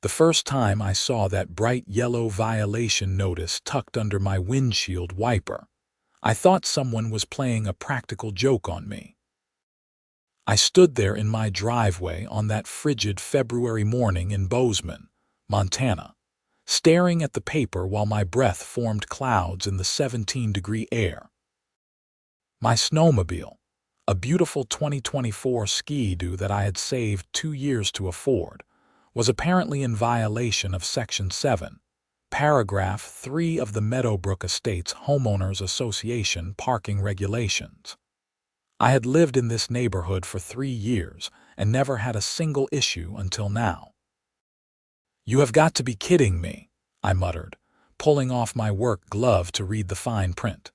The first time I saw that bright yellow violation notice tucked under my windshield wiper, I thought someone was playing a practical joke on me. I stood there in my driveway on that frigid February morning in Bozeman, Montana, staring at the paper while my breath formed clouds in the 17-degree air. My snowmobile, a beautiful 2024 Ski-Doo that I had saved 2 years to afford, was apparently in violation of Section 7, Paragraph 3 of the Meadowbrook Estates Homeowners Association parking regulations. I had lived in this neighborhood for 3 years and never had a single issue until now. "You have got to be kidding me," I muttered, pulling off my work glove to read the fine print.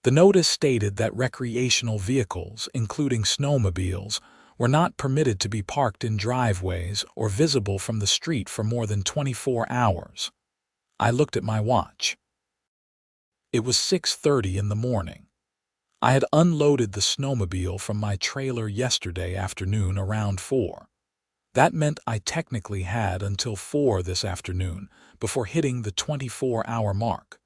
The notice stated that recreational vehicles, including snowmobiles, were not permitted to be parked in driveways or visible from the street for more than 24 hours. I looked at my watch. It was 6:30 in the morning. I had unloaded the snowmobile from my trailer yesterday afternoon around 4. That meant I technically had until 4 this afternoon before hitting the 24-hour mark.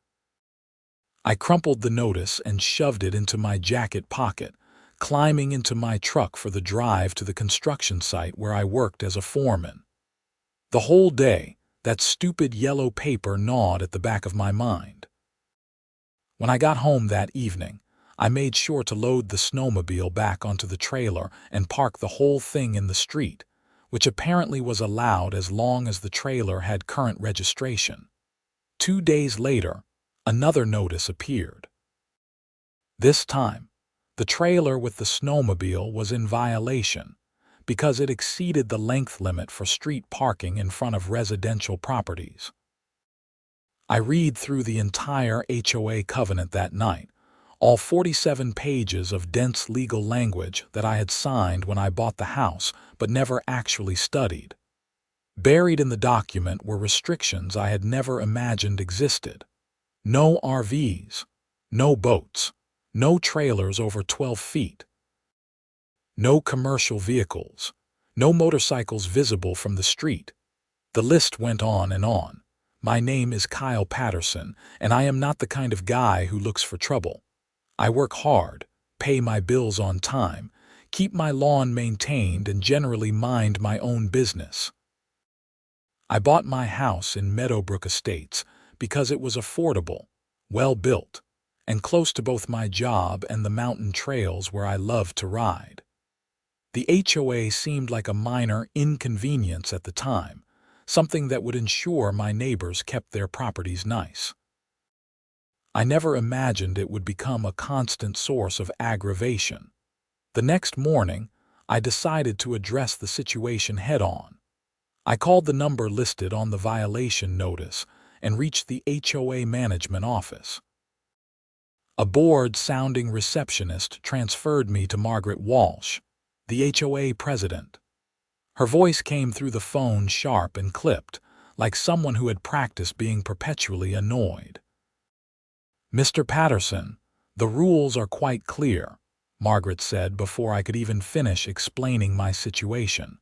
I crumpled the notice and shoved it into my jacket pocket, climbing into my truck for the drive to the construction site where I worked as a foreman. The whole day, that stupid yellow paper gnawed at the back of my mind. When I got home that evening, I made sure to load the snowmobile back onto the trailer and park the whole thing in the street, which apparently was allowed as long as the trailer had current registration. 2 days later, another notice appeared. This time, the trailer with the snowmobile was in violation because it exceeded the length limit for street parking in front of residential properties. I read through the entire HOA covenant that night, all 47 pages of dense legal language that I had signed when I bought the house but never actually studied. Buried in the document were restrictions I had never imagined existed. No RVs, no boats, no trailers over 12 feet, no commercial vehicles, no motorcycles visible from the street. The list went on and on. My name is Kyle Patterson, and I am not the kind of guy who looks for trouble. I work hard, pay my bills on time, keep my lawn maintained, and generally mind my own business. I bought my house in Meadowbrook Estates because it was affordable, well-built, and close to both my job and the mountain trails where I love to ride. The HOA seemed like a minor inconvenience at the time, something that would ensure my neighbors kept their properties nice. I never imagined it would become a constant source of aggravation. The next morning, I decided to address the situation head-on. I called the number listed on the violation notice and reached the HOA management office. A bored-sounding receptionist transferred me to Margaret Walsh, the HOA president. Her voice came through the phone sharp and clipped, like someone who had practiced being perpetually annoyed. "Mr. Patterson, the rules are quite clear," Margaret said before I could even finish explaining my situation.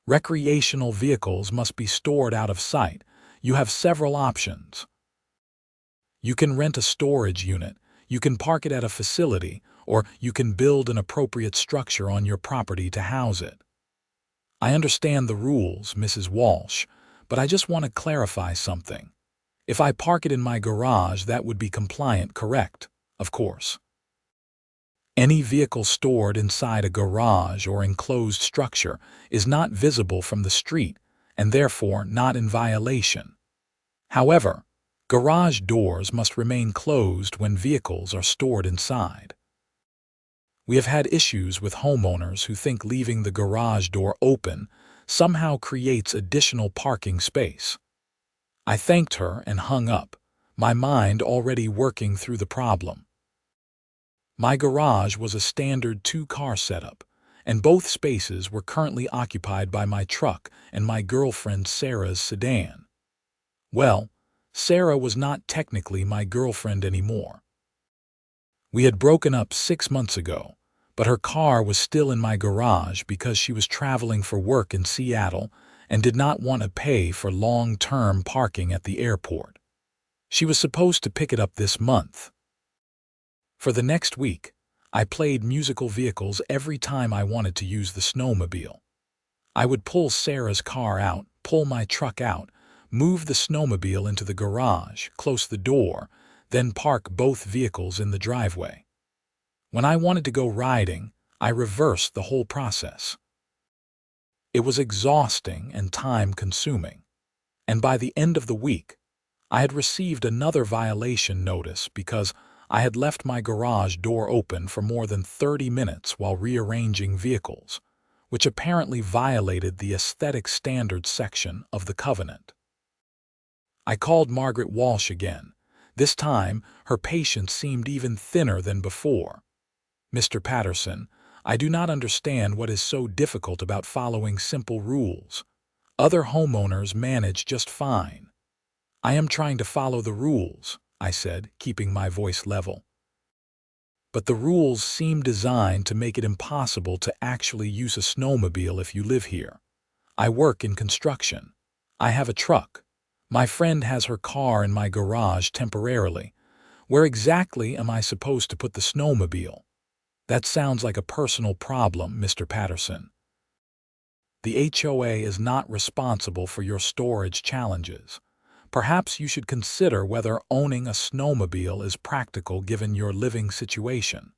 "Recreational vehicles must be stored out of sight. You have several options. You can rent a storage unit, you can park it at a facility, or you can build an appropriate structure on your property to house it." "I understand the rules, Mrs. Walsh, but I just want to clarify something. If I park it in my garage, that would be compliant, correct? Of course. Any vehicle stored inside a garage or enclosed structure is not visible from the street and therefore not in violation. However, garage doors must remain closed when vehicles are stored inside. We have had issues with homeowners who think leaving the garage door open somehow creates additional parking space." I thanked her and hung up, my mind already working through the problem. My garage was a standard 2-car setup, and both spaces were currently occupied by my truck and my girlfriend Sarah's sedan. Well, Sarah was not technically my girlfriend anymore. We had broken up 6 months ago, but her car was still in my garage because she was traveling for work in Seattle, and did not want to pay for long-term parking at the airport. She was supposed to pick it up this month. For the next week, I played musical vehicles every time I wanted to use the snowmobile. I would pull Sarah's car out, pull my truck out, move the snowmobile into the garage, close the door, then park both vehicles in the driveway. When I wanted to go riding, I reversed the whole process. It was exhausting and time-consuming, and by the end of the week, I had received another violation notice because I had left my garage door open for more than 30 minutes while rearranging vehicles, which apparently violated the aesthetic standards section of the covenant. I called Margaret Walsh again. This time, her patience seemed even thinner than before. "Mr. Patterson, I do not understand what is so difficult about following simple rules. Other homeowners manage just fine." "I am trying to follow the rules," I said, keeping my voice level. "But the rules seem designed to make it impossible to actually use a snowmobile if you live here. I work in construction. I have a truck. My friend has her car in my garage temporarily. Where exactly am I supposed to put the snowmobile? That sounds like a personal problem, Mr. Patterson. The HOA is not responsible for your storage challenges. Perhaps you should consider whether owning a snowmobile is practical given your living situation."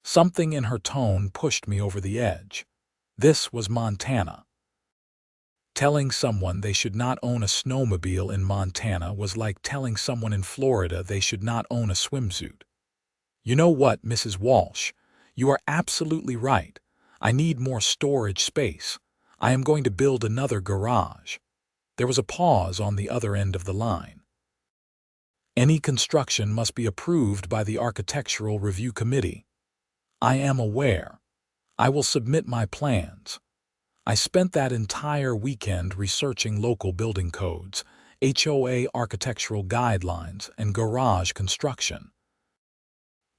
Something in her tone pushed me over the edge. This was Montana. Telling someone they should not own a snowmobile in Montana was like telling someone in Florida they should not own a swimsuit. "You know what, Mrs. Walsh? You are absolutely right. I need more storage space. I am going to build another garage." There was a pause on the other end of the line. "Any construction must be approved by the Architectural Review Committee." "I am aware. I will submit my plans." I spent that entire weekend researching local building codes, HOA architectural guidelines, and garage construction.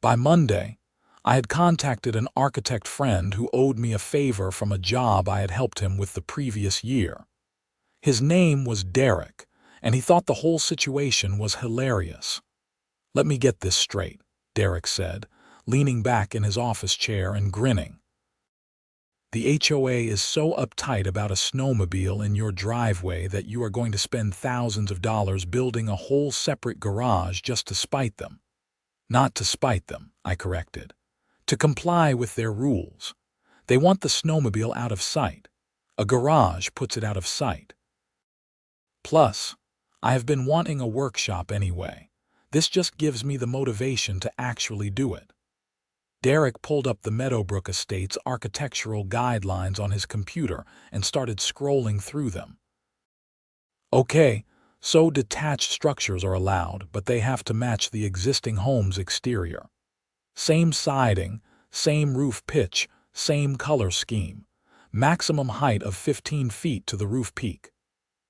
By Monday, I had contacted an architect friend who owed me a favor from a job I had helped him with the previous year. His name was Derek, and he thought the whole situation was hilarious. "Let me get this straight," Derek said, leaning back in his office chair and grinning. "The HOA is so uptight about a snowmobile in your driveway that you are going to spend thousands of dollars building a whole separate garage just to spite them." "Not to spite them," I corrected. "To comply with their rules. They want the snowmobile out of sight. A garage puts it out of sight. Plus, I have been wanting a workshop anyway. This just gives me the motivation to actually do it." Derek pulled up the Meadowbrook Estate's architectural guidelines on his computer and started scrolling through them. "Okay, so detached structures are allowed, but they have to match the existing home's exterior. Same siding, same roof pitch, same color scheme. Maximum height of 15 feet to the roof peak.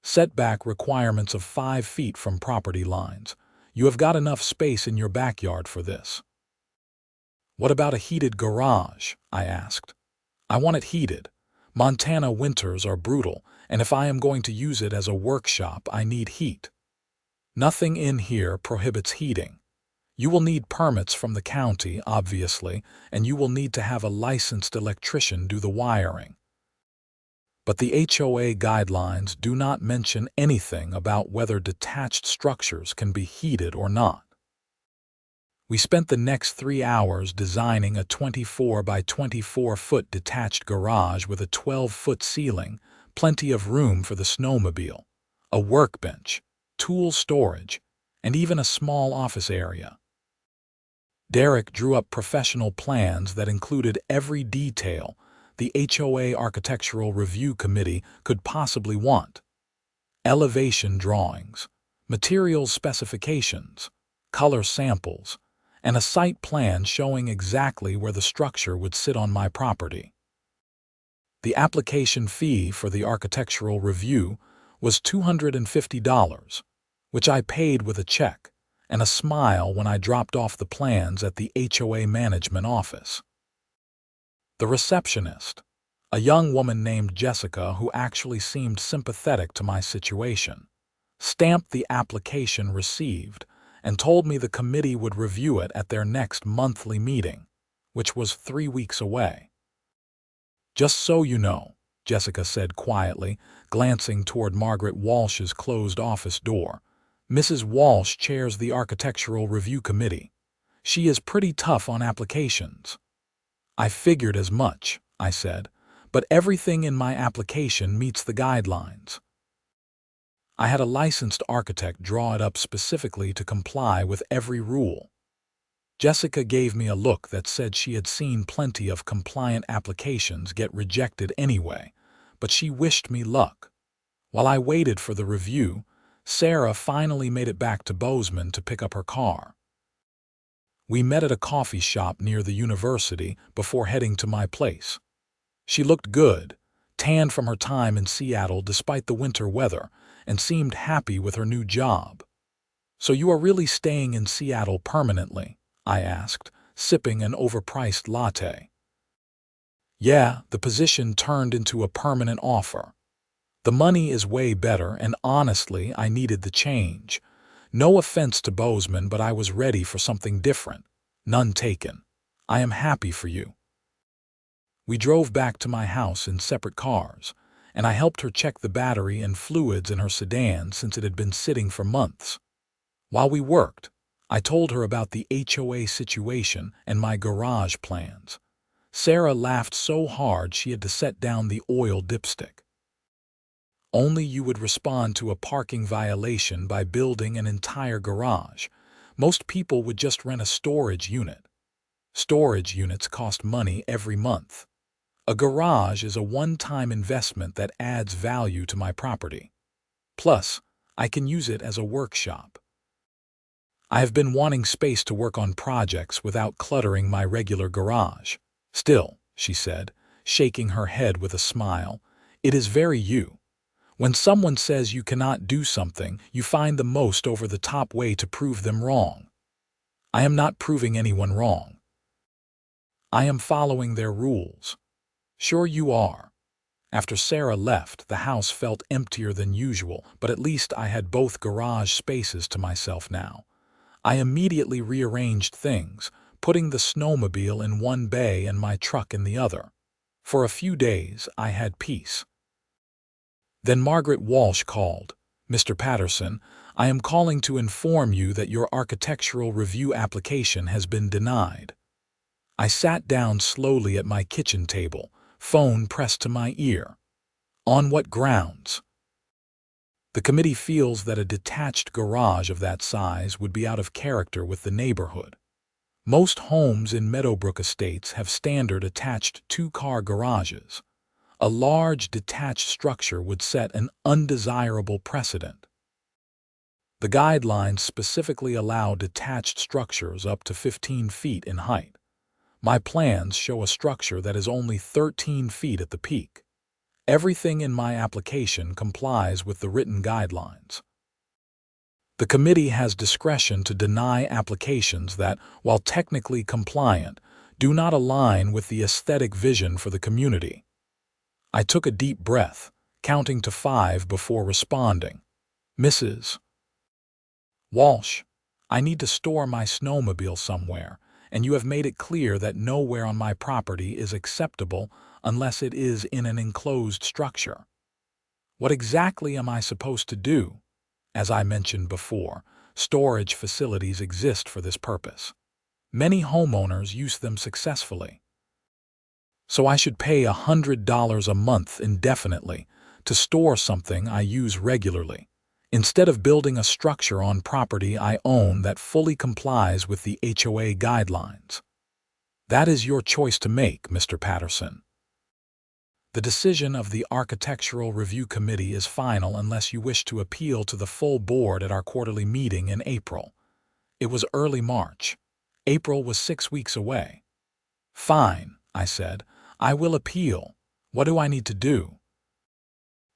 Setback requirements of 5 feet from property lines. You have got enough space in your backyard for this." "What about a heated garage?" I asked. "I want it heated. Montana winters are brutal, and if I am going to use it as a workshop, I need heat." "Nothing in here prohibits heating. You will need permits from the county, obviously, and you will need to have a licensed electrician do the wiring. But the HOA guidelines do not mention anything about whether detached structures can be heated or not." We spent the next 3 hours designing a 24 by 24-foot detached garage with a 12-foot ceiling, plenty of room for the snowmobile, a workbench, tool storage, and even a small office area. Derek drew up professional plans that included every detail the HOA Architectural Review Committee could possibly want. Elevation drawings, materials specifications, color samples, and a site plan showing exactly where the structure would sit on my property. The application fee for the architectural review was $250, which I paid with a check and a smile when I dropped off the plans at the HOA management office. The receptionist, A young woman named Jessica, who actually seemed sympathetic to my situation, stamped the application received and told me the committee would review it at their next monthly meeting, which was 3 weeks away. "Just so you know," Jessica said quietly, glancing toward Margaret Walsh's closed office door, "Mrs. Walsh chairs the Architectural Review Committee. She is pretty tough on applications." "I figured as much," I said, "but everything in my application meets the guidelines." I had a licensed architect draw it up specifically to comply with every rule. Jessica gave me a look that said she had seen plenty of compliant applications get rejected anyway, but she wished me luck. While I waited for the review, Sarah finally made it back to Bozeman to pick up her car. We met at a coffee shop near the university before heading to my place. She looked good, tanned from her time in Seattle despite the winter weather, and seemed happy with her new job. "So you are really staying in Seattle permanently?" I asked, sipping an overpriced latte. "Yeah, the position turned into a permanent offer. The money is way better, and honestly, I needed the change. No offense to Bozeman, but I was ready for something different. None taken. I am happy for you." We drove back to my house in separate cars, and I helped her check the battery and fluids in her sedan since it had been sitting for months. While we worked, I told her about the HOA situation and my garage plans. Sarah laughed so hard she had to set down the oil dipstick. "Only you would respond to a parking violation by building an entire garage. Most people would just rent a storage unit. Storage units cost money every month. A garage is a one-time investment that adds value to my property. Plus, I can use it as a workshop. I have been wanting space to work on projects without cluttering my regular garage. Still," she said, shaking her head with a smile, "it is very you. When someone says you cannot do something, you find the most over-the-top way to prove them wrong. I am not proving anyone wrong. I am following their rules." "Sure you are." After Sarah left, the house felt emptier than usual, but at least I had both garage spaces to myself now. I immediately rearranged things, putting the snowmobile in one bay and my truck in the other. For a few days, I had peace. Then Margaret Walsh called. "Mr. Patterson, I am calling to inform you that your architectural review application has been denied." I sat down slowly at my kitchen table, phone pressed to my ear. "On what grounds?" "The committee feels that a detached garage of that size would be out of character with the neighborhood. Most homes in Meadowbrook Estates have standard attached two-car garages. A large detached structure would set an undesirable precedent. The guidelines specifically allow detached structures up to 15 feet in height. My plans show a structure that is only 13 feet at the peak. Everything in my application complies with the written guidelines. The committee has discretion to deny applications that, while technically compliant, do not align with the aesthetic vision for the community." I took a deep breath, counting to 5 before responding. "Mrs. Walsh, I need to store my snowmobile somewhere, and you have made it clear that nowhere on my property is acceptable unless it is in an enclosed structure. What exactly am I supposed to do? As I mentioned before, storage facilities exist for this purpose. Many homeowners use them successfully. So I should pay $100 a month indefinitely to store something I use regularly, instead of building a structure on property I own that fully complies with the HOA guidelines. That is your choice to make, Mr. Patterson. The decision of the Architectural Review Committee is final unless you wish to appeal to the full board at our quarterly meeting in April." It was early March. April was 6 weeks away. "Fine," I said. "I will appeal. What do I need to do?"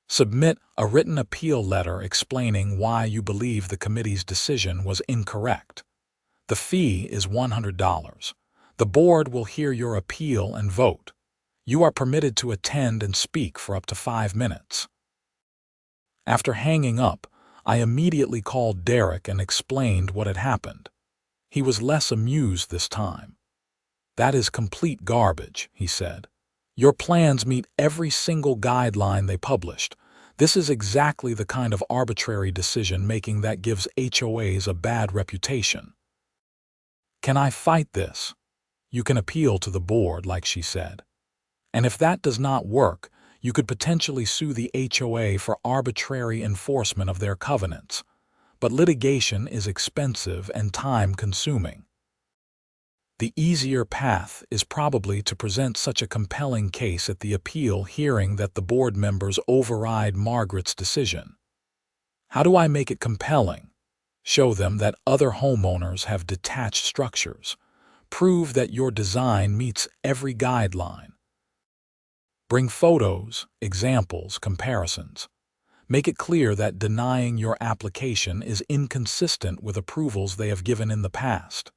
"Submit a written appeal letter explaining why you believe the committee's decision was incorrect. The fee is $100. The board will hear your appeal and vote. You are permitted to attend and speak for up to 5 minutes. After hanging up, I immediately called Derek and explained what had happened. He was less amused this time. "That is complete garbage," he said. "Your plans meet every single guideline they published. This is exactly the kind of arbitrary decision-making that gives HOAs a bad reputation." "Can I fight this?" "You can appeal to the board," like she said. "And if that does not work, you could potentially sue the HOA for arbitrary enforcement of their covenants. But litigation is expensive and time-consuming. The easier path is probably to present such a compelling case at the appeal hearing that the board members override Margaret's decision." "How do I make it compelling?" "Show them that other homeowners have detached structures. Prove that your design meets every guideline. Bring photos, examples, comparisons. Make it clear that denying your application is inconsistent with approvals they have given in the past."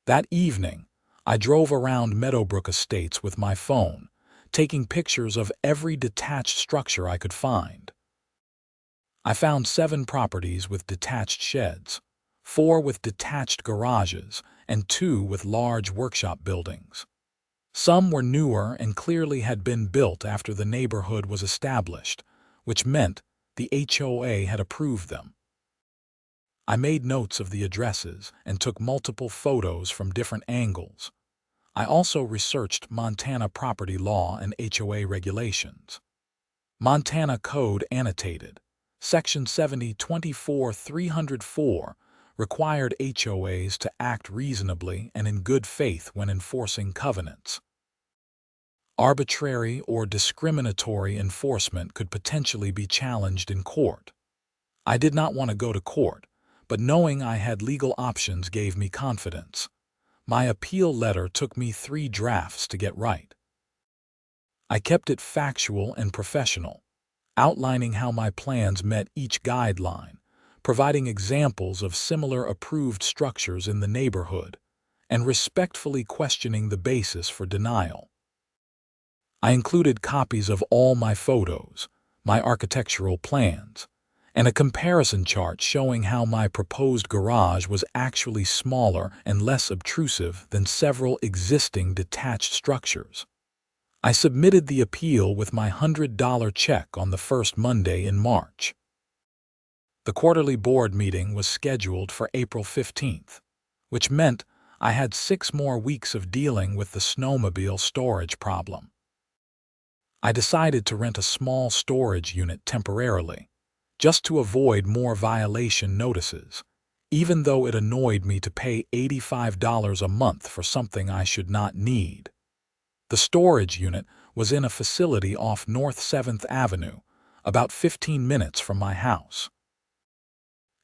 That evening, I drove around Meadowbrook Estates with my phone, taking pictures of every detached structure I could find. I found 7 properties with detached sheds, 4 with detached garages, and 2 with large workshop buildings. Some were newer and clearly had been built after the neighborhood was established, which meant the HOA had approved them. I made notes of the addresses and took multiple photos from different angles. I also researched Montana property law and HOA regulations. Montana Code Annotated, Section 70-24-304, required HOAs to act reasonably and in good faith when enforcing covenants. Arbitrary or discriminatory enforcement could potentially be challenged in court. I did not want to go to court, but knowing I had legal options gave me confidence. My appeal letter took me 3 drafts to get right. I kept it factual and professional, outlining how my plans met each guideline, providing examples of similar approved structures in the neighborhood, and respectfully questioning the basis for denial. I included copies of all my photos, my architectural plans, and a comparison chart showing how my proposed garage was actually smaller and less obtrusive than several existing detached structures. I submitted the appeal with my $100 check on the first Monday in March. The quarterly board meeting was scheduled for April 15th, which meant I had 6 more weeks of dealing with the snowmobile storage problem. I decided to rent a small storage unit temporarily, just to avoid more violation notices, even though it annoyed me to pay $85 a month for something I should not need. The storage unit was in a facility off North 7th Avenue, about 15 minutes from my house.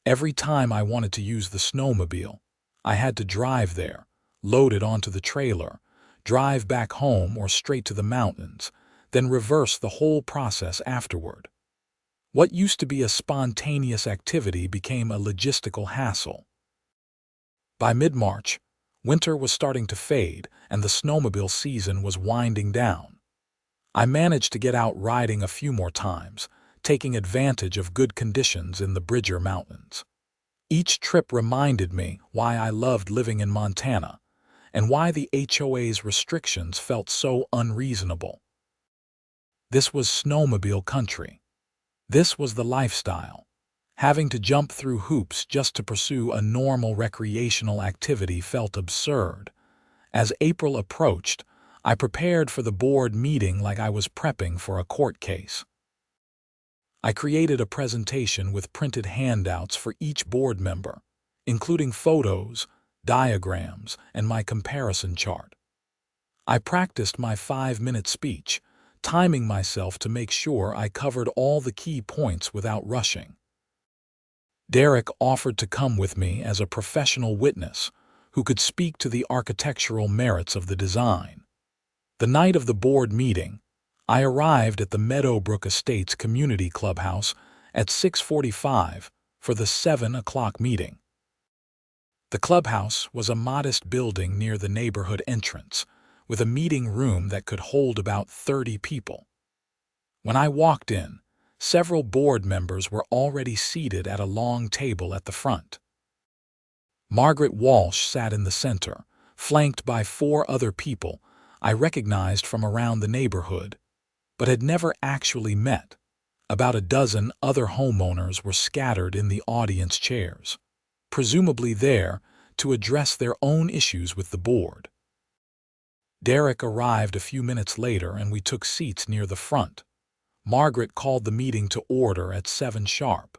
Every time I wanted to use the snowmobile, I had to drive there, load it onto the trailer, drive back home or straight to the mountains, then reverse the whole process afterward. What used to be a spontaneous activity became a logistical hassle. By mid-March, winter was starting to fade and the snowmobile season was winding down. I managed to get out riding a few more times, taking advantage of good conditions in the Bridger Mountains. Each trip reminded me why I loved living in Montana and why the HOA's restrictions felt so unreasonable. This was snowmobile country. This was the lifestyle. Having to jump through hoops just to pursue a normal recreational activity felt absurd. As April approached, I prepared for the board meeting like I was prepping for a court case. I created a presentation with printed handouts for each board member, including photos, diagrams, and my comparison chart. I practiced my 5-minute speech, timing myself to make sure I covered all the key points without rushing. Derek offered to come with me as a professional witness who could speak to the architectural merits of the design. The night of the board meeting, I arrived at the Meadowbrook Estates Community Clubhouse at 6:45 for the 7 o'clock meeting. The clubhouse was a modest building near the neighborhood entrance, with a meeting room that could hold about 30 people. When I walked in, several board members were already seated at a long table at the front. Margaret Walsh sat in the center, flanked by 4 other people I recognized from around the neighborhood, but had never actually met. About a dozen other homeowners were scattered in the audience chairs, presumably there to address their own issues with the board. Derek arrived a few minutes later and we took seats near the front. Margaret called the meeting to order at 7 sharp.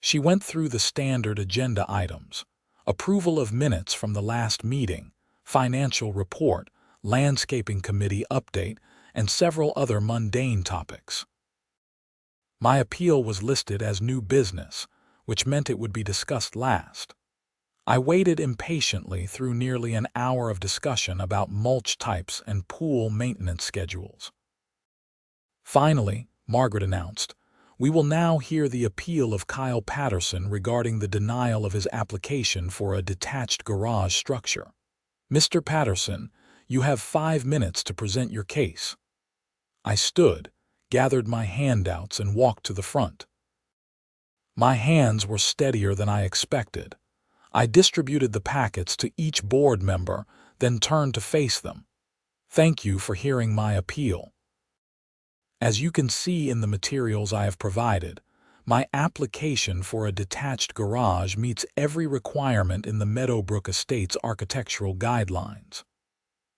She went through the standard agenda items: approval of minutes from the last meeting, financial report, landscaping committee update, and several other mundane topics. My appeal was listed as new business, which meant it would be discussed last. I waited impatiently through nearly an hour of discussion about mulch types and pool maintenance schedules. Finally, Margaret announced, "We will now hear the appeal of Kyle Patterson regarding the denial of his application for a detached garage structure. Mr. Patterson, you have 5 minutes to present your case." I stood, gathered my handouts, and walked to the front. My hands were steadier than I expected. I distributed the packets to each board member, then turned to face them. "Thank you for hearing my appeal. As you can see in the materials I have provided, my application for a detached garage meets every requirement in the Meadowbrook Estates architectural guidelines.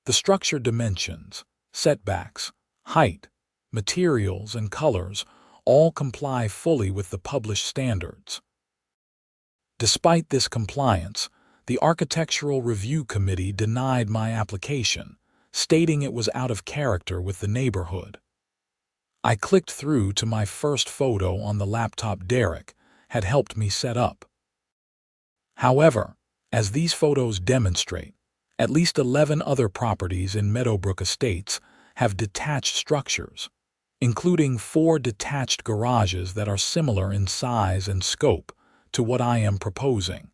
The structure dimensions, setbacks, height, materials, and colors all comply fully with the published standards. Despite this compliance, the Architectural Review Committee denied my application, stating it was out of character with the neighborhood. I clicked through to my first photo on the laptop Derek had helped me set up. However, as these photos demonstrate, at least 11 other properties in Meadowbrook Estates have detached structures, including 4 detached garages that are similar in size and scope to what I am proposing.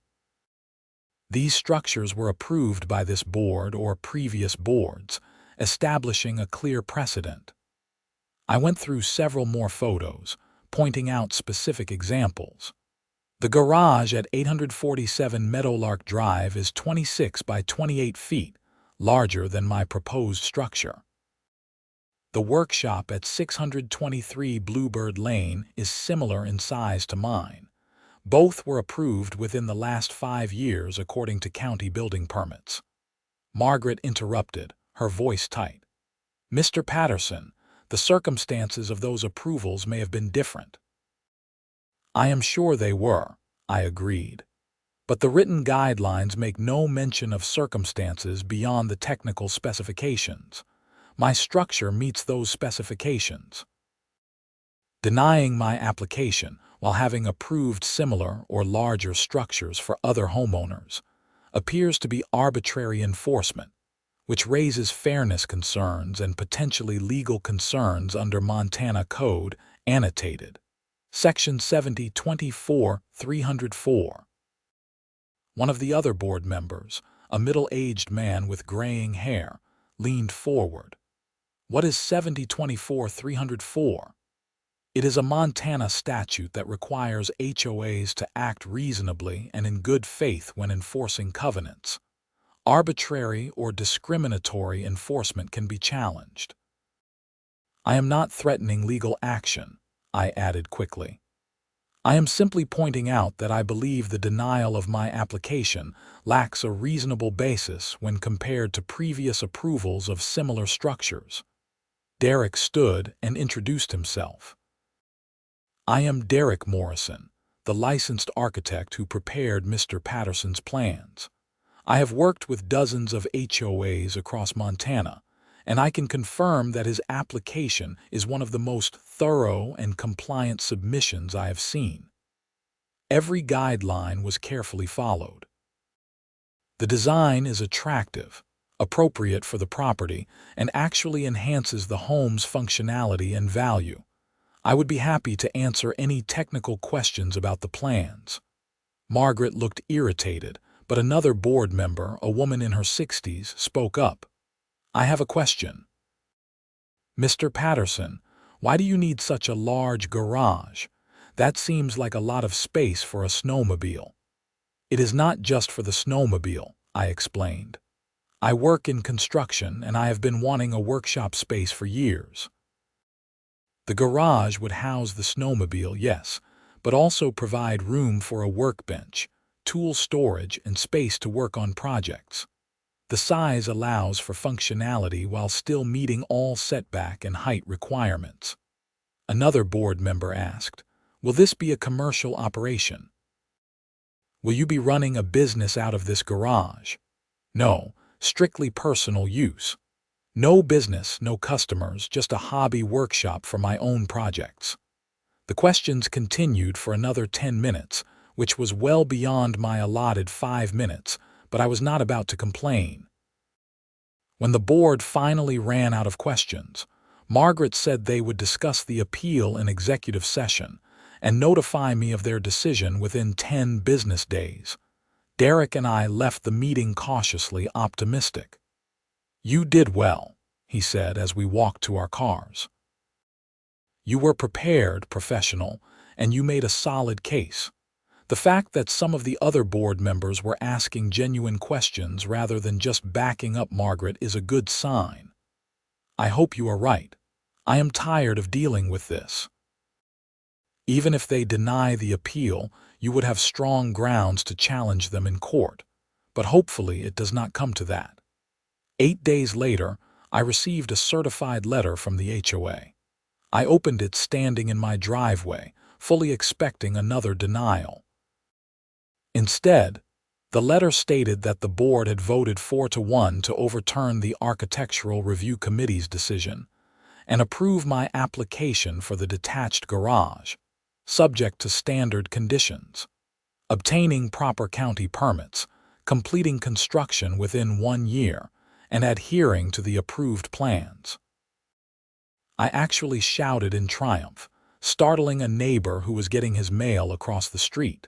These structures were approved by this board or previous boards, establishing a clear precedent. I went through several more photos, pointing out specific examples. The garage at 847 Meadowlark Drive is 26 by 28 feet, larger than my proposed structure. The workshop at 623 Bluebird Lane is similar in size to mine. Both were approved within the last 5 years according to county building permits. Margaret interrupted, her voice tight. "Mr. Patterson, the circumstances of those approvals may have been different." "I am sure they were," I agreed. "But the written guidelines make no mention of circumstances beyond the technical specifications. My structure meets those specifications." Denying my application while having approved similar or larger structures for other homeowners appears to be arbitrary enforcement, which raises fairness concerns and potentially legal concerns under Montana Code, annotated Section 7024-304. One of the other board members, a middle-aged man with graying hair, leaned forward. "What is 7024-304? It is a Montana statute that requires HOAs to act reasonably and in good faith when enforcing covenants. Arbitrary or discriminatory enforcement can be challenged." "I am not threatening legal action," I added quickly. "I am simply pointing out that I believe the denial of my application lacks a reasonable basis when compared to previous approvals of similar structures." Derek stood and introduced himself. "I am Derek Morrison, the licensed architect who prepared Mr. Patterson's plans. I have worked with dozens of HOAs across Montana, and I can confirm that his application is one of the most thorough and compliant submissions I have seen. Every guideline was carefully followed. The design is attractive, appropriate for the property, and actually enhances the home's functionality and value. I would be happy to answer any technical questions about the plans." Margaret looked irritated, but another board member, a woman in her 60s, spoke up. I have a question. Mr. Patterson, why do you need such a large garage? That seems like a lot of space for a snowmobile. It is not just for the snowmobile, I explained. I work in construction and I have been wanting a workshop space for years. The garage would house the snowmobile, yes, but also provide room for a workbench, tool storage, and space to work on projects. The size allows for functionality while still meeting all setback and height requirements. Another board member asked, "Will this be a commercial operation? Will you be running a business out of this garage?" "No, strictly personal use. No business, no customers, just a hobby workshop for my own projects." The questions continued for another 10 minutes, which was well beyond my allotted 5 minutes, but I was not about to complain. When the board finally ran out of questions, Margaret said they would discuss the appeal in executive session and notify me of their decision within 10 business days. Derek and I left the meeting cautiously optimistic. "You did well," he said as we walked to our cars. "You were prepared, professional, and you made a solid case. The fact that some of the other board members were asking genuine questions rather than just backing up Margaret is a good sign. I hope you are right. I am tired of dealing with this." Even if they deny the appeal, you would have strong grounds to challenge them in court, but hopefully it does not come to that. 8 days later, I received a certified letter from the HOA. I opened it standing in my driveway, fully expecting another denial. Instead, the letter stated that the board had voted 4-1 to overturn the Architectural Review Committee's decision and approve my application for the detached garage, subject to standard conditions: obtaining proper county permits, completing construction within 1 year, and adhering to the approved plans. I actually shouted in triumph, startling a neighbor who was getting his mail across the street.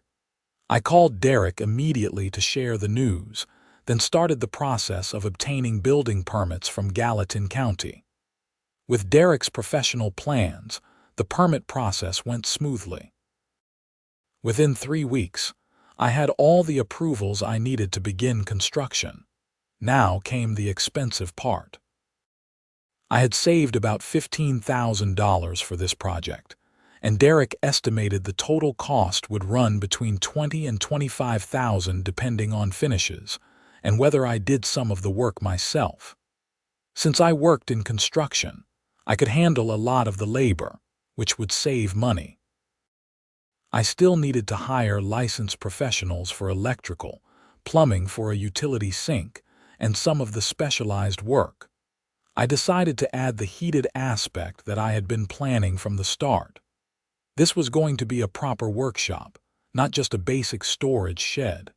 I called Derek immediately to share the news, then started the process of obtaining building permits from Gallatin County. With Derek's professional plans, the permit process went smoothly. Within 3 weeks, I had all the approvals I needed to begin construction. Now came the expensive part. I had saved about $15,000 for this project, and Derek estimated the total cost would run between $20,000 and $25,000 depending on finishes and whether I did some of the work myself. Since I worked in construction, I could handle a lot of the labor, which would save money. I still needed to hire licensed professionals for electrical, plumbing for a utility sink, and some of the specialized work. I decided to add the heated aspect that I had been planning from the start. This was going to be a proper workshop, not just a basic storage shed.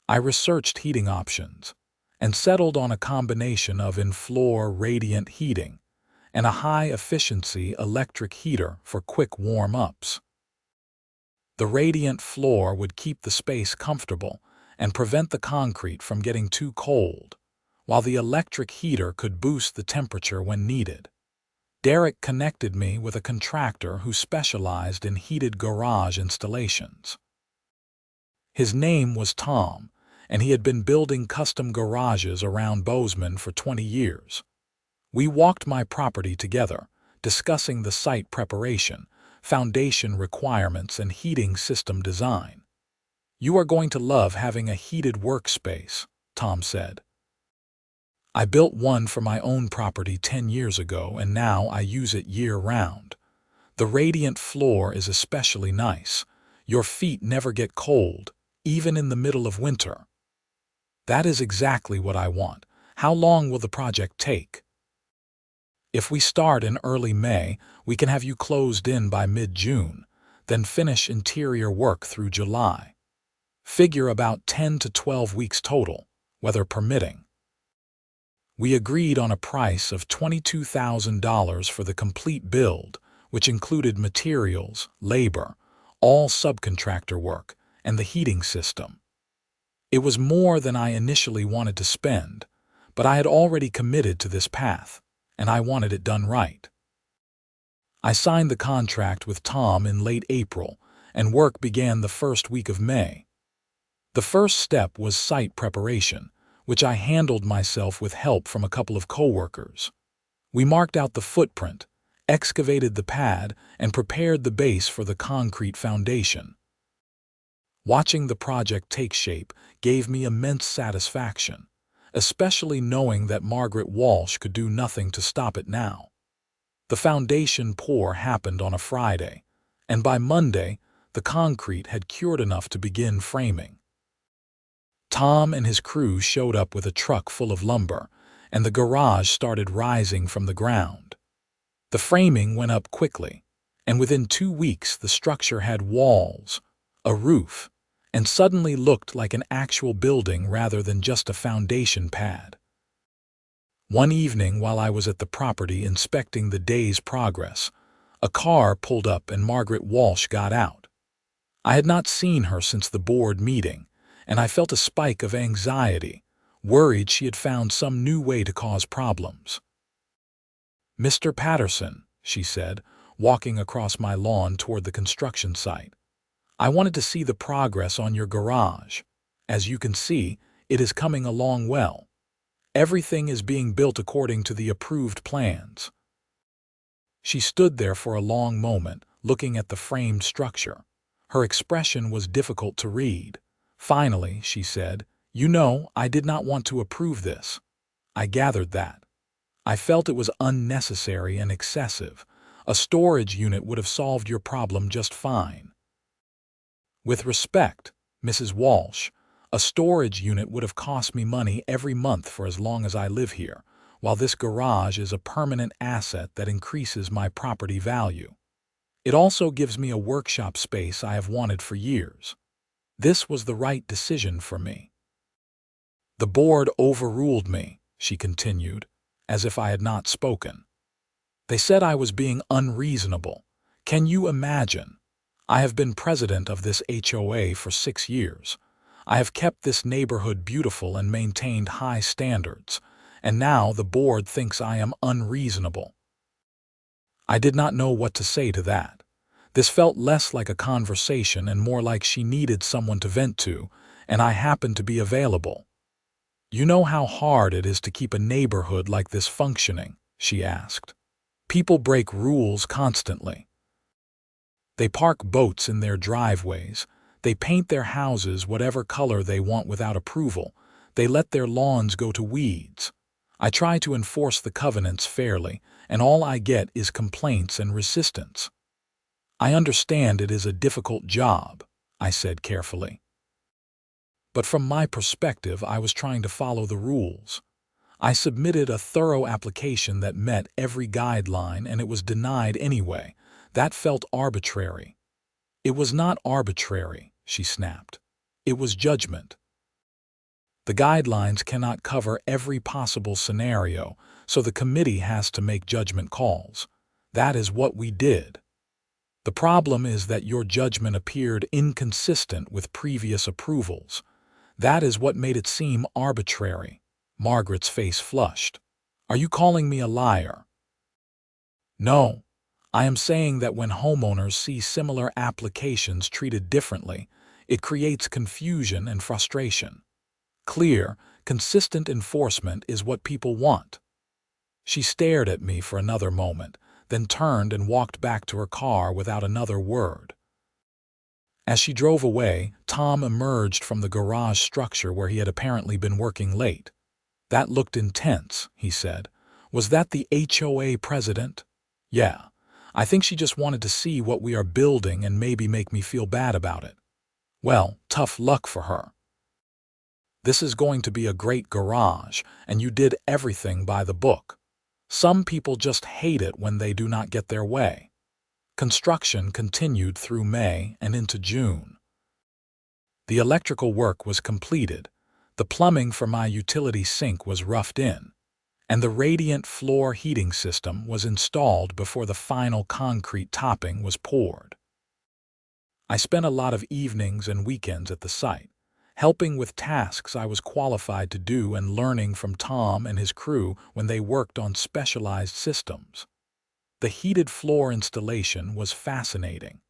I researched heating options and settled on a combination of in-floor radiant heating and a high-efficiency electric heater for quick warm-ups. The radiant floor would keep the space comfortable and prevent the concrete from getting too cold, while the electric heater could boost the temperature when needed. Derek connected me with a contractor who specialized in heated garage installations. His name was Tom, and he had been building custom garages around Bozeman for 20 years. We walked my property together, discussing the site preparation, foundation requirements, and heating system design. "You are going to love having a heated workspace," Tom said. "I built one for my own property 10 years ago, and now I use it year-round. The radiant floor is especially nice. Your feet never get cold, even in the middle of winter." "That is exactly what I want. How long will the project take?" "If we start in early May, we can have you closed in by mid-June, then finish interior work through July. Figure about 10 to 12 weeks total, weather permitting." We agreed on a price of $22,000 for the complete build, which included materials, labor, all subcontractor work, and the heating system. It was more than I initially wanted to spend, but I had already committed to this path, and I wanted it done right. I signed the contract with Tom in late April, and work began the first week of May. The first step was site preparation, which I handled myself with help from a couple of coworkers. We marked out the footprint, excavated the pad, and prepared the base for the concrete foundation. Watching the project take shape gave me immense satisfaction, especially knowing that Margaret Walsh could do nothing to stop it now. The foundation pour happened on a Friday, and by Monday, the concrete had cured enough to begin framing. Tom and his crew showed up with a truck full of lumber, and the garage started rising from the ground. The framing went up quickly, and within 2 weeks the structure had walls, a roof, and suddenly looked like an actual building rather than just a foundation pad. One evening while I was at the property inspecting the day's progress, a car pulled up and Margaret Walsh got out. I had not seen her since the board meeting, and I felt a spike of anxiety, worried she had found some new way to cause problems. "Mr. Patterson," she said, walking across my lawn toward the construction site, "I wanted to see the progress on your garage. As you can see, it is coming along well. Everything is being built according to the approved plans." She stood there for a long moment, looking at the framed structure. Her expression was difficult to read. Finally, she said, "You know, I did not want to approve this. I gathered that. I felt it was unnecessary and excessive. A storage unit would have solved your problem just fine. With respect, Mrs. Walsh, a storage unit would have cost me money every month for as long as I live here, while this garage is a permanent asset that increases my property value. It also gives me a workshop space I have wanted for years. This was the right decision for me." "The board overruled me," she continued, as if I had not spoken. "They said I was being unreasonable. Can you imagine? I have been president of this HOA for 6 years. I have kept this neighborhood beautiful and maintained high standards, and now the board thinks I am unreasonable." I did not know what to say to that. This felt less like a conversation and more like she needed someone to vent to, and I happened to be available. "You know how hard it is to keep a neighborhood like this functioning?" she asked. "People break rules constantly. They park boats in their driveways. They paint their houses whatever color they want without approval. They let their lawns go to weeds. I try to enforce the covenants fairly, and all I get is complaints and resistance." "I understand it is a difficult job," I said carefully. "But from my perspective, I was trying to follow the rules. I submitted a thorough application that met every guideline, and it was denied anyway. That felt arbitrary." "It was not arbitrary," she snapped. "It was judgment. The guidelines cannot cover every possible scenario, so the committee has to make judgment calls. That is what we did. The problem is that your judgment appeared inconsistent with previous approvals. That is what made it seem arbitrary." Margaret's face flushed. "Are you calling me a liar?" "No. I am saying that when homeowners see similar applications treated differently, it creates confusion and frustration. Clear, consistent enforcement is what people want." She stared at me for another moment, then turned and walked back to her car without another word. As she drove away, Tom emerged from the garage structure where he had apparently been working late. "That looked intense," he said. "Was that the HOA president?" "Yeah. I think she just wanted to see what we are building and maybe make me feel bad about it." "Well, tough luck for her. This is going to be a great garage, and you did everything by the book. Some people just hate it when they do not get their way." Construction continued through May and into June. The electrical work was completed, the plumbing for my utility sink was roughed in, and the radiant floor heating system was installed before the final concrete topping was poured. I spent a lot of evenings and weekends at the site, helping with tasks I was qualified to do and learning from Tom and his crew when they worked on specialized systems. The heated floor installation was fascinating.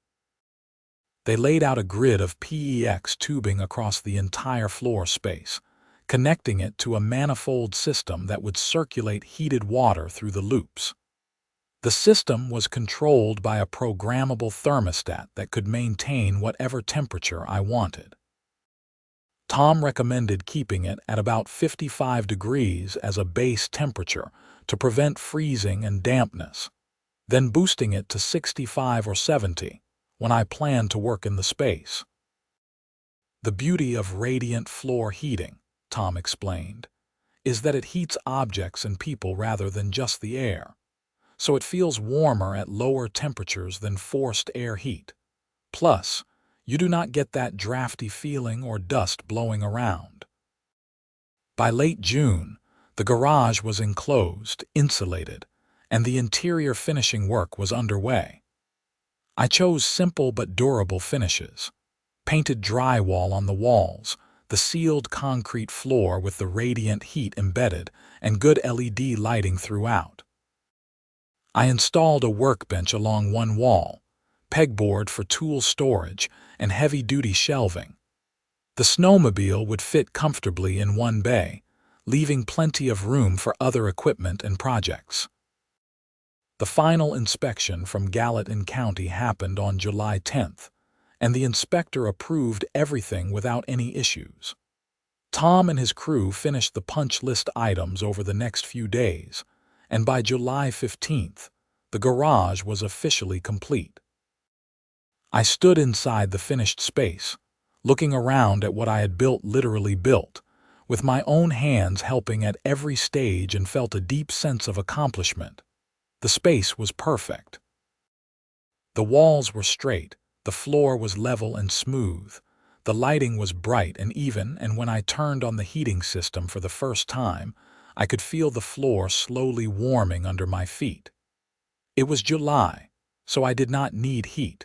They laid out a grid of PEX tubing across the entire floor space, connecting it to a manifold system that would circulate heated water through the loops. The system was controlled by a programmable thermostat that could maintain whatever temperature I wanted. Tom recommended keeping it at about 55 degrees as a base temperature to prevent freezing and dampness, then boosting it to 65 or 70 when I planned to work in the space. The beauty of radiant floor heating, Tom explained, is that it heats objects and people rather than just the air, so it feels warmer at lower temperatures than forced air heat. Plus, you do not get that drafty feeling or dust blowing around. By late June, the garage was enclosed, insulated, and the interior finishing work was underway. I chose simple but durable finishes: painted drywall on the walls, the sealed concrete floor with the radiant heat embedded, and good LED lighting throughout. I installed a workbench along one wall, pegboard for tool storage, and heavy-duty shelving. The snowmobile would fit comfortably in one bay, leaving plenty of room for other equipment and projects. The final inspection from Gallatin County happened on July 10th, and the inspector approved everything without any issues. Tom and his crew finished the punch list items over the next few days, and by July 15th, the garage was officially complete. I stood inside the finished space, looking around at what I had literally built, with my own hands helping at every stage, and felt a deep sense of accomplishment. The space was perfect. The walls were straight, the floor was level and smooth, the lighting was bright and even, and when I turned on the heating system for the first time, I could feel the floor slowly warming under my feet. It was July, so I did not need heat,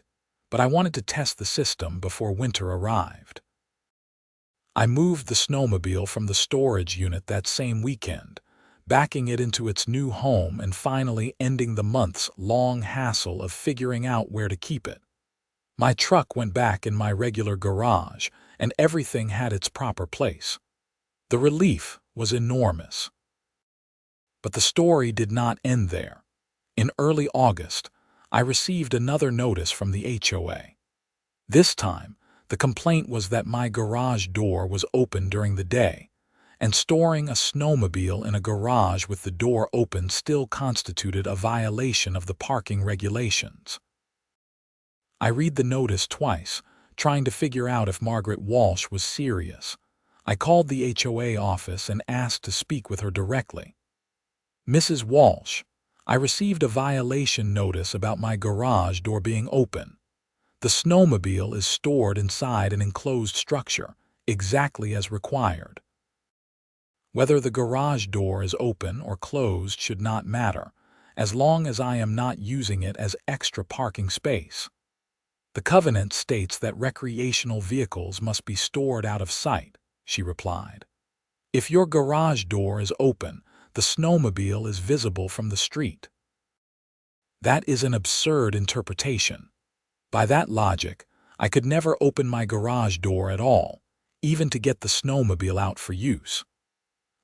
but I wanted to test the system before winter arrived. I moved the snowmobile from the storage unit that same weekend, backing it into its new home and finally ending the months-long hassle of figuring out where to keep it. My truck went back in my regular garage, and everything had its proper place. The relief was enormous. But the story did not end there. In early August, I received another notice from the HOA. This time, the complaint was that my garage door was open during the day, and storing a snowmobile in a garage with the door open still constituted a violation of the parking regulations. I read the notice twice, trying to figure out if Margaret Walsh was serious. I called the HOA office and asked to speak with her directly. "Mrs. Walsh, I received a violation notice about my garage door being open. The snowmobile is stored inside an enclosed structure, exactly as required. Whether the garage door is open or closed should not matter, as long as I am not using it as extra parking space. The covenant states that recreational vehicles must be stored out of sight," she replied. "If your garage door is open, the snowmobile is visible from the street." That is an absurd interpretation. By that logic, I could never open my garage door at all, even to get the snowmobile out for use.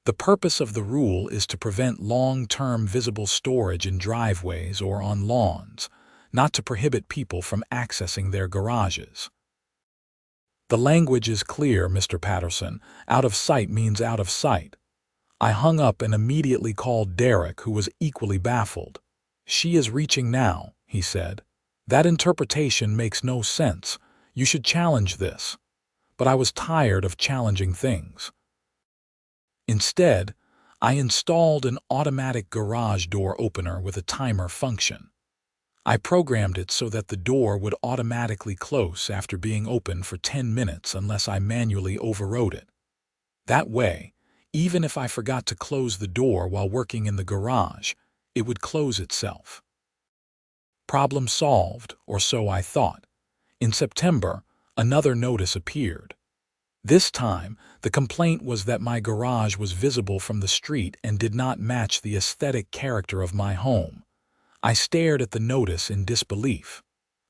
The purpose of the rule is to prevent long-term visible storage in driveways or on lawns, not to prohibit people from accessing their garages. "The language is clear, Mr. Patterson. Out of sight means out of sight." I hung up and immediately called Derek, who was equally baffled. "She is reaching now," he said. "That interpretation makes no sense. You should challenge this." But I was tired of challenging things. Instead, I installed an automatic garage door opener with a timer function. I programmed it so that the door would automatically close after being open for 10 minutes unless I manually overrode it. That way, even if I forgot to close the door while working in the garage, it would close itself. Problem solved, or so I thought. In September, another notice appeared. This time, the complaint was that my garage was visible from the street and did not match the aesthetic character of my home. I stared at the notice in disbelief.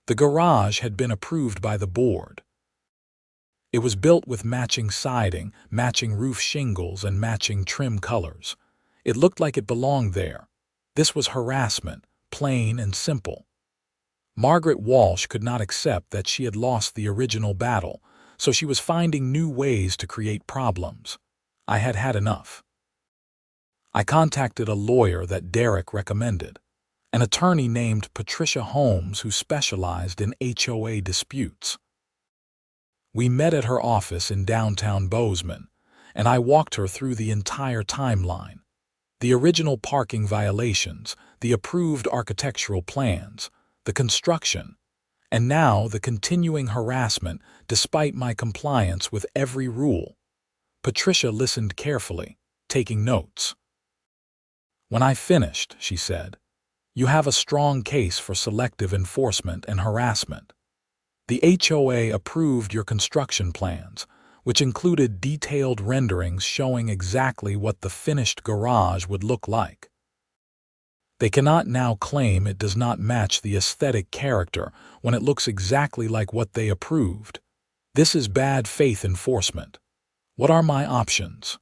The garage had been approved by the board. It was built with matching siding, matching roof shingles, and matching trim colors. It looked like it belonged there. This was harassment, plain and simple. Margaret Walsh could not accept that she had lost the original battle, so she was finding new ways to create problems. I had had enough. I contacted a lawyer that Derek recommended, an attorney named Patricia Holmes who specialized in HOA disputes. We met at her office in downtown Bozeman, and I walked her through the entire timeline. The original parking violations, the approved architectural plans, the construction, and now the continuing harassment despite my compliance with every rule. Patricia listened carefully, taking notes. When I finished, she said, "You have a strong case for selective enforcement and harassment. The HOA approved your construction plans, which included detailed renderings showing exactly what the finished garage would look like. They cannot now claim it does not match the aesthetic character when it looks exactly like what they approved. This is bad faith enforcement. What are my options?"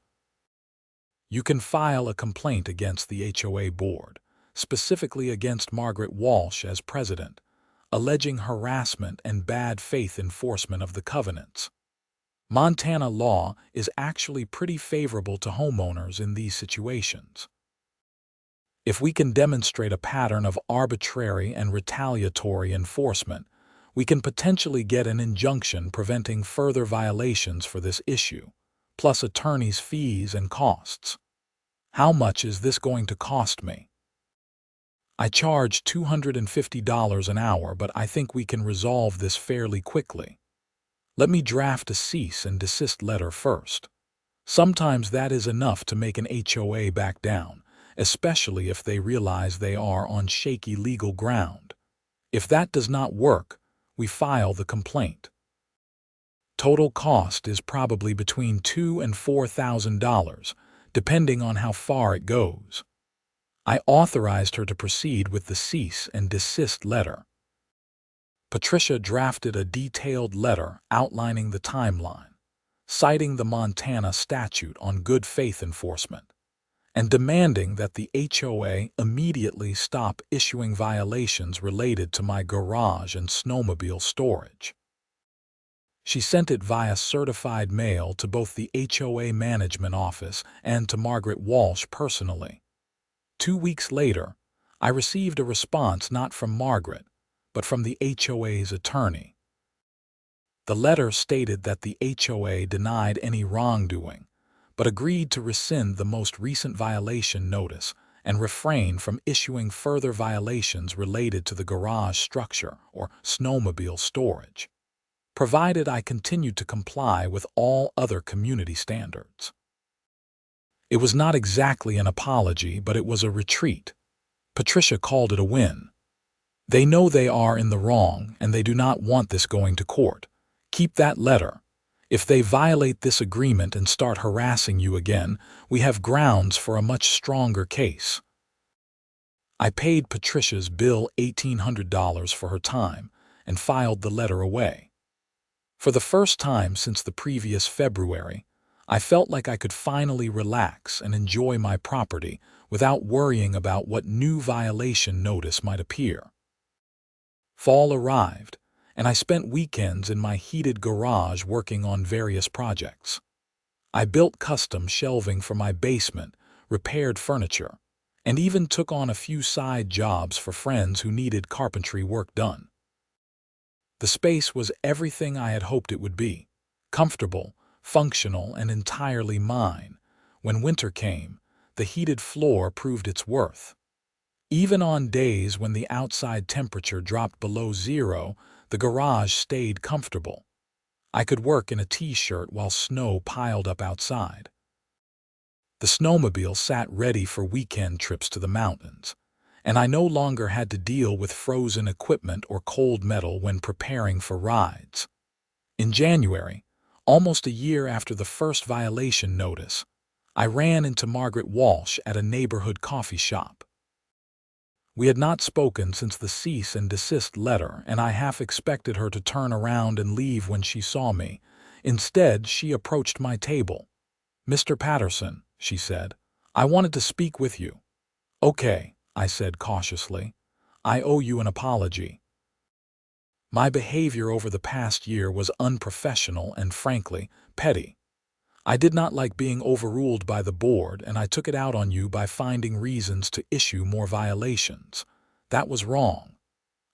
"You can file a complaint against the HOA board, specifically against Margaret Walsh as president, alleging harassment and bad faith enforcement of the covenants. Montana law is actually pretty favorable to homeowners in these situations. If we can demonstrate a pattern of arbitrary and retaliatory enforcement, we can potentially get an injunction preventing further violations for this issue, plus attorneys' fees and costs. How much is this going to cost me?" "I charge $250 an hour, but I think we can resolve this fairly quickly. Let me draft a cease and desist letter first. Sometimes that is enough to make an HOA back down, especially if they realize they are on shaky legal ground. If that does not work, we file the complaint. Total cost is probably between $2,000 and $4,000, depending on how far it goes." I authorized her to proceed with the cease and desist letter. Patricia drafted a detailed letter outlining the timeline, citing the Montana statute on good faith enforcement, and demanding that the HOA immediately stop issuing violations related to my garage and snowmobile storage. She sent it via certified mail to both the HOA management office and to Margaret Walsh personally. 2 weeks later, I received a response not from Margaret, but from the HOA's attorney. The letter stated that the HOA denied any wrongdoing, but agreed to rescind the most recent violation notice and refrain from issuing further violations related to the garage structure or snowmobile storage, provided I continued to comply with all other community standards. It was not exactly an apology, but it was a retreat. Patricia called it a win. "They know they are in the wrong, and they do not want this going to court. Keep that letter. If they violate this agreement and start harassing you again, we have grounds for a much stronger case." I paid Patricia's bill $1,800 for her time and filed the letter away. For the first time since the previous February, I felt like I could finally relax and enjoy my property without worrying about what new violation notice might appear. Fall arrived, and I spent weekends in my heated garage working on various projects. I built custom shelving for my basement, repaired furniture, and even took on a few side jobs for friends who needed carpentry work done. The space was everything I had hoped it would be: comfortable, functional, and entirely mine. When winter came, the heated floor proved its worth. Even on days when the outside temperature dropped below zero, the garage stayed comfortable. I could work in a t-shirt while snow piled up outside. The snowmobile sat ready for weekend trips to the mountains, and I no longer had to deal with frozen equipment or cold metal when preparing for rides. In January, Almost a year after the first violation notice, I ran into Margaret Walsh at a neighborhood coffee shop. We had not spoken since the cease and desist letter, and I half expected her to turn around and leave when she saw me. Instead, she approached my table. "Mr. Patterson," she said, "I wanted to speak with you." "Okay," I said cautiously. "I owe you an apology. My behavior over the past year was unprofessional and, frankly, petty. I did not like being overruled by the board, and I took it out on you by finding reasons to issue more violations. That was wrong.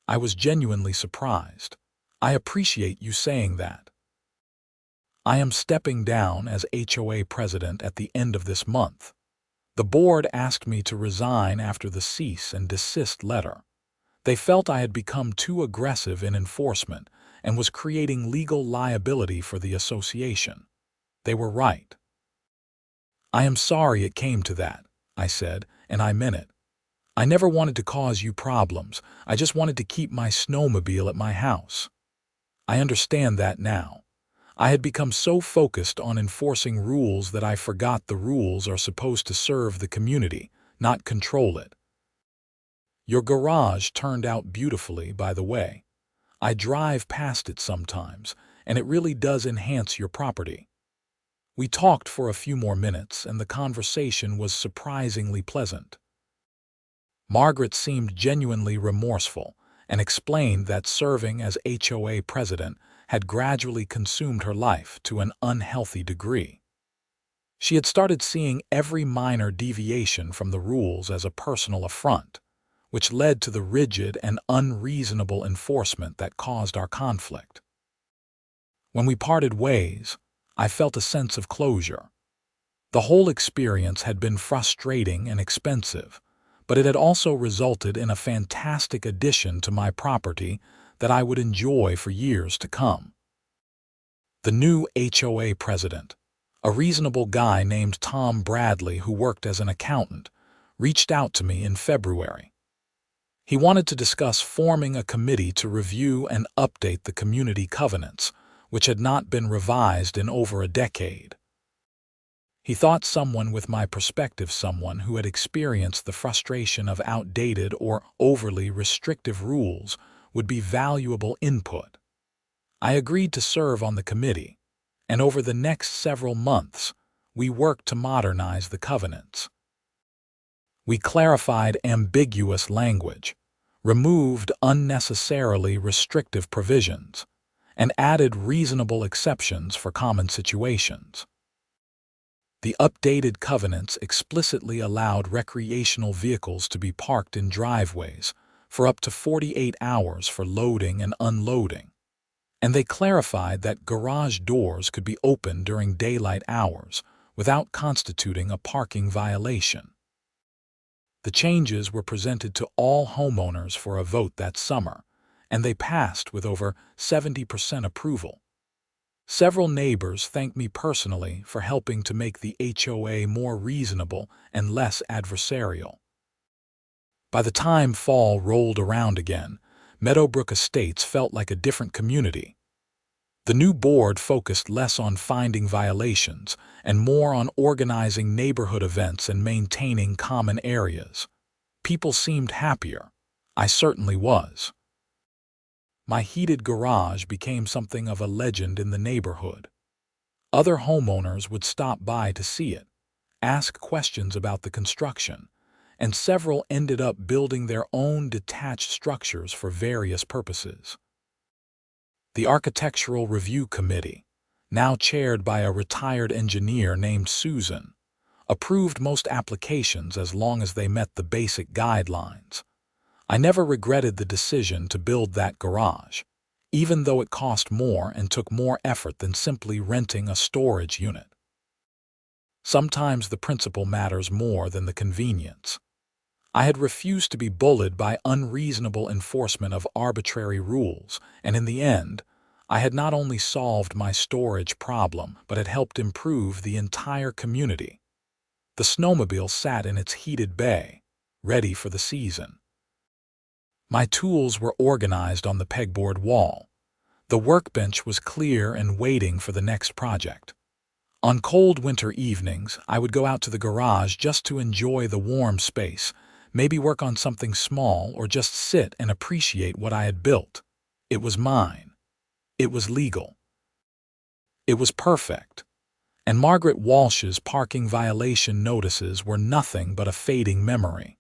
I was genuinely surprised. I appreciate you saying that. I am stepping down as HOA president at the end of this month. The board asked me to resign after the cease and desist letter. They felt I had become too aggressive in enforcement and was creating legal liability for the association. They were right. "I am sorry it came to that," I said, and I meant it. "I never wanted to cause you problems. I just wanted to keep my snowmobile at my house." I understand that now. I had become so focused on enforcing rules that I forgot the rules are supposed to serve the community, not control it. Your garage turned out beautifully, by the way. I drive past it sometimes, and it really does enhance your property. We talked for a few more minutes, and the conversation was surprisingly pleasant. Margaret seemed genuinely remorseful and explained that serving as HOA president had gradually consumed her life to an unhealthy degree. She had started seeing every minor deviation from the rules as a personal affront, which led to the rigid and unreasonable enforcement that caused our conflict. When we parted ways, I felt a sense of closure. The whole experience had been frustrating and expensive, but it had also resulted in a fantastic addition to my property that I would enjoy for years to come. The new HOA president, a reasonable guy named Tom Bradley who worked as an accountant, reached out to me in February. He wanted to discuss forming a committee to review and update the community covenants, which had not been revised in over a decade. He thought someone with my perspective, someone who had experienced the frustration of outdated or overly restrictive rules, would be valuable input. I agreed to serve on the committee, and over the next several months, we worked to modernize the covenants. We clarified ambiguous language, removed unnecessarily restrictive provisions, and added reasonable exceptions for common situations. The updated covenants explicitly allowed recreational vehicles to be parked in driveways for up to 48 hours for loading and unloading, and they clarified that garage doors could be opened during daylight hours without constituting a parking violation. The changes were presented to all homeowners for a vote that summer, and they passed with over 70% approval. Several neighbors thanked me personally for helping to make the HOA more reasonable and less adversarial. By the time fall rolled around again, Meadowbrook Estates felt like a different community. The new board focused less on finding violations and more on organizing neighborhood events and maintaining common areas. People seemed happier. I certainly was. My heated garage became something of a legend in the neighborhood. Other homeowners would stop by to see it, ask questions about the construction, and several ended up building their own detached structures for various purposes. The Architectural Review Committee, now chaired by a retired engineer named Susan, approved most applications as long as they met the basic guidelines. I never regretted the decision to build that garage, even though it cost more and took more effort than simply renting a storage unit. Sometimes the principle matters more than the convenience. I had refused to be bullied by unreasonable enforcement of arbitrary rules, and in the end, I had not only solved my storage problem, but had helped improve the entire community. The snowmobile sat in its heated bay, ready for the season. My tools were organized on the pegboard wall. The workbench was clear and waiting for the next project. On cold winter evenings, I would go out to the garage just to enjoy the warm space, maybe work on something small or just sit and appreciate what I had built. It was mine. It was legal. It was perfect. And Margaret Walsh's parking violation notices were nothing but a fading memory.